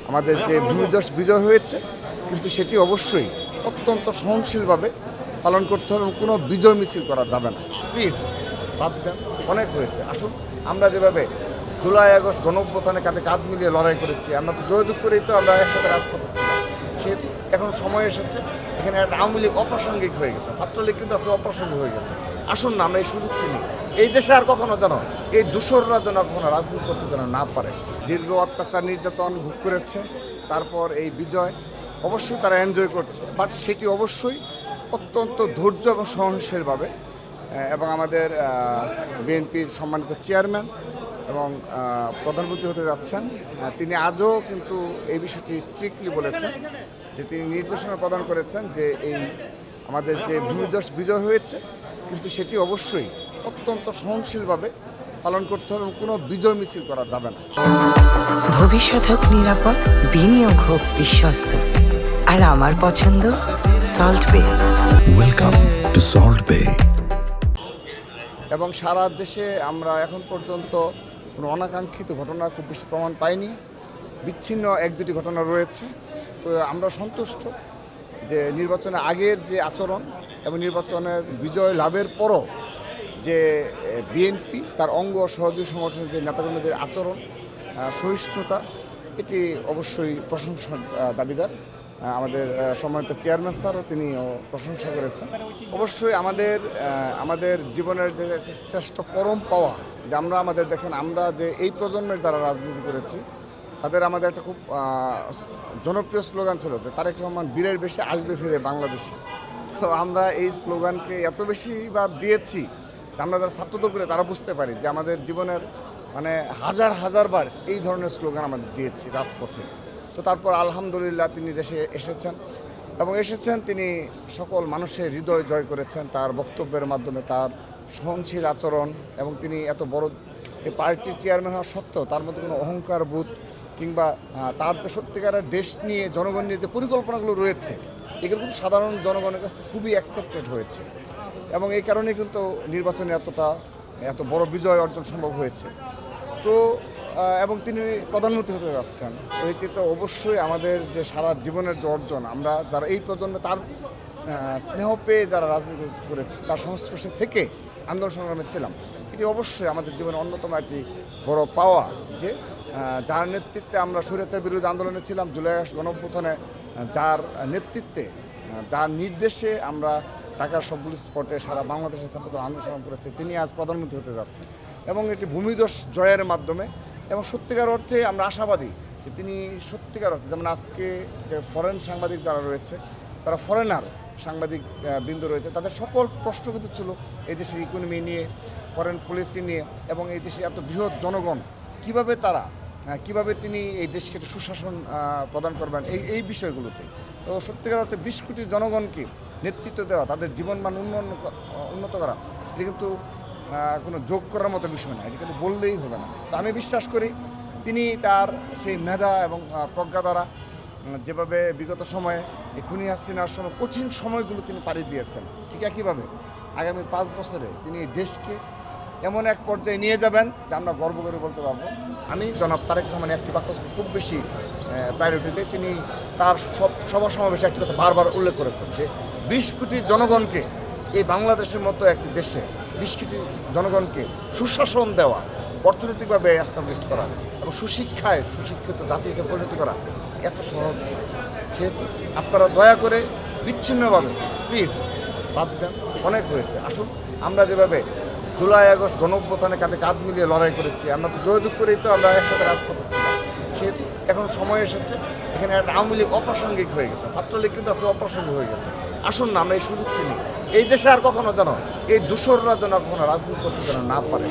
আমাদের যে ভূমিধস বিজয় হয়েছে, কিন্তু সেটি অবশ্যই অত্যন্ত সহনশীলভাবে পালন করতে হবে এবং কোনো বিজয় মিছিল করা যাবে না। প্লিজ বাদ দেন, অনেক হয়েছে। আসুন, আমরা যেভাবে জুলাই আগস্ট গণঅভ্যুত্থানে কাঁধে কাঁধ মিলিয়ে লড়াই করেছি, আমরা তো যোগাযোগ করেই তো আমরা একসাথে রাজপথে ছিলাম। সেহেতু এখন সময় এসেছে, এখানে একটা আওয়ামী লীগ অপ্রাসঙ্গিক হয়ে গেছে, ছাত্রলীগ কিন্তু আজকে অপ্রাসঙ্গিক হয়ে গেছে। আসুন না, আমরা এই সুযোগটি নিই। এই দেশে আর কখনো যেন এই দূষররা যেন কখনো রাজনীতি করতে যেন না পারে। দীর্ঘ অত্যাচার নির্যাতন ভোগ করেছে, তারপর এই বিজয় অবশ্যই তারা এনজয় করছে, বাট সেটি অবশ্যই অত্যন্ত ধৈর্য এবং সহনশীলভাবে। এবং আমাদের বিএনপির সম্মানিত চেয়ারম্যান এবং প্রধানমন্ত্রী হতে যাচ্ছেন, তিনি আজও কিন্তু এই বিষয়টি স্ট্রিক্টলি বলেছেন যে তিনি নির্দেশনা প্রদান করেছেন যে এই আমাদের যে ভূমিধস বিজয় হয়েছে, কিন্তু সেটি অবশ্যই অত্যন্ত সহনশীলভাবে পালন করতে হবে এবং কোনো বিজয় মিছিল করা যাবে না। ভবিষ্যৎ হোক নিরাপদ, বিনিয়োগ হোক বিশ্বস্ত, আর আমার পছন্দ সল্ট বে। ওয়েলকাম টু সল্ট বে। এবং সারা দেশে আমরা এখন পর্যন্ত কোনো অনাকাঙ্ক্ষিত ঘটনা খুব বেশি প্রমাণ পাইনি। বিচ্ছিন্ন এক দুটি ঘটনা রয়েছে। তো আমরা সন্তুষ্ট যে নির্বাচনের আগের যে আচরণ এবং নির্বাচনের বিজয় লাভের পরও যে বিএনপি তার অঙ্গ সহযোগী সংগঠনের যে নেতাকর্মীদের আচরণ, সহিষ্ণুতা, এটি অবশ্যই প্রশংসার দাবিদার। আমাদের সম্মানিত চেয়ারম্যান স্যারও তিনিও প্রশংসা করেছেন। অবশ্যই আমাদের জীবনের যে শ্রেষ্ঠ পরম পাওয়া, যে আমরা দেখেন, আমরা যে এই প্রজন্মের যারা রাজনীতি করেছি, তাদের আমাদের একটা খুব জনপ্রিয় স্লোগান ছিল যে তারেক রহমান বীরের বেশে আসবে ফিরে বাংলাদেশে। তো আমরা এই স্লোগানকে এত বেশি বার দিয়েছি, আমরা যারা ছাত্রদল করে তারা বুঝতে পারি যে আমাদের জীবনের মানে হাজার বার এই ধরনের স্লোগান আমাদের দিয়েছি রাজপথে। তো তারপর আলহামদুলিল্লাহ তিনি দেশে এসেছেন এবং তিনি সকল মানুষের হৃদয় জয় করেছেন তার বক্তব্যের মাধ্যমে, তার সহনশীল আচরণ, এবং তিনি এত বড় এই পার্টির চেয়ারম্যান হওয়া সত্ত্বেও তার মধ্যে কোনো অহংকার বোধ কিংবা তার যে সত্যিকারের দেশ নিয়ে জনগণ নিয়ে যে পরিকল্পনাগুলো রয়েছে, এগুলো কিন্তু সাধারণ জনগণের কাছে খুবই অ্যাকসেপ্টেড হয়েছে এবং এই কারণে কিন্তু নির্বাচনে এত বড় বিজয় অর্জন সম্ভব হয়েছে। তো এবং তিনি প্রধানমন্ত্রী হতে যাচ্ছেন, তো এটি তো অবশ্যই আমাদের যে সারা জীবনের যে অর্জন, আমরা যারা এই প্রজন্মে তার স্নেহ পেয়ে যারা রাজনীতি করেছে, তার সংস্পর্শে থেকে আন্দোলন সংগ্রামে ছিলাম, এটি অবশ্যই আমাদের জীবনের অন্যতম একটি বড় পাওয়া যে যার নেতৃত্বে আমরা স্বৈরাচার বিরোধী আন্দোলনে ছিলাম, জুলাই আগস্ট গণঅভ্যুত্থানে যার নেতৃত্বে, যার নির্দেশে আমরা ঢাকার সবগুলো স্পটে সারা বাংলাদেশের ছাত্রদল আন্দোলন করেছে, তিনি আজ প্রধানমন্ত্রী হতে যাচ্ছেন এবং এটি ভূমিধস জয়ের মাধ্যমে। এবং সত্যিকার অর্থে আমরা আশাবাদী যে তিনি সত্যিকার অর্থে, যেমন আজকে যে ফরেন সাংবাদিক যারা রয়েছে, তারা ফরেনার সাংবাদিক বৃন্দ রয়েছে, তাদের সকল প্রশ্ন কিন্তু ছিল এই দেশের ইকোনমি নিয়ে, ফরেন পলিসি নিয়ে, এবং এই দেশে এত বৃহৎ জনগণ কিভাবে তিনি এই দেশকে একটা সুশাসন প্রদান করবেন এই বিষয়গুলোতে। তো সত্যিকার অর্থে 20 কোটি জনগণকে নেতৃত্ব দেওয়া, তাদের জীবনমান উন্নত করা, এটি কিন্তু কোনো যোগ করার মতো বিষয় না, এটি কিন্তু বললেই হবে না। তো আমি বিশ্বাস করি তিনি তার সেই মেধা এবং প্রজ্ঞা দ্বারা যেভাবে বিগত সময়ে এই খুনি হাসিনার সময় কঠিন সময়গুলো তিনি পাড়ি দিয়েছেন, ঠিক একইভাবে আগামী 5 বছরে তিনি এই দেশকে এমন এক পর্যায়ে নিয়ে যাবেন যে আমরা গর্ব করে বলতে পারবো। আমি জনাব তারেক রহমান একটি বাক্য খুব বেশি প্রায়োরিটিতে, তিনি তার সভা সমাবেশে একটি কথা বারবার উল্লেখ করেছেন যে 20 কোটি জনগণকে এই বাংলাদেশের মতো একটি দেশে 20 কোটি জনগণকে সুশাসন দেওয়া, অর্থনৈতিকভাবে এস্টাবলিশ করা এবং সুশিক্ষিত জাতি হিসেবে পরিণত করা এত সহজ নয়। সেহেতু আপনারা দয়া করে বিচ্ছিন্নভাবে প্লিজ বাদ দেন, অনেক হয়েছে। আসুন, আমরা যেভাবে জুলাই আগস্ট গণঅভ্যুত্থানে কাঁধে কাঁধ মিলিয়ে লড়াই করেছি, আমরা তো যোগাযোগ করেই তো আমরা একসাথে রাজপথে ছিলাম। সেহেতু এখন সময় এসেছে, এখানে একটা আওয়ামী লীগ অপ্রাসঙ্গিক হয়ে গেছে, ছাত্রলীগ কিন্তু আজকে অপ্রাসঙ্গিক হয়ে গেছে। আসুন না, আমরা এই সুযোগটি নিই। এই দেশে আর কখনো যেন এই দূষররা যেন কখনো রাজনীতি করতে যেন না পারে।